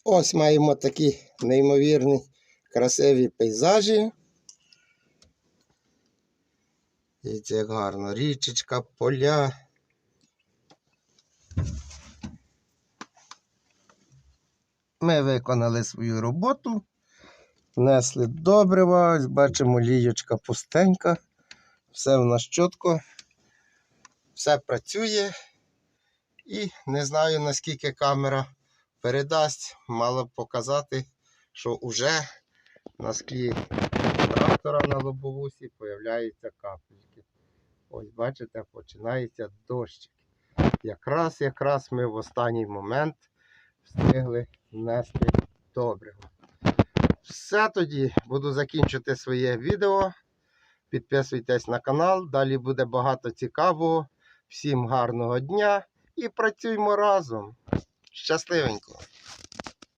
Ось маємо такі неймовірні красиві пейзажі. Дивіться, як гарно. Річечка, поля. Ми виконали свою роботу. Внесли добрива. Ось бачимо, лієчка пустенька. Все в нас чітко. Все працює. І не знаю, наскільки камера передасть. Мало б показати, що вже на склі трактора на лобовусі з'являються капельки. Ось бачите, починається дощик. Якраз ми в останній момент встигли внести добриво. Все тоді, буду закінчувати своє відео. Підписуйтесь на канал, далі буде багато цікавого. Всім гарного дня і працюємо разом. Щасливенько!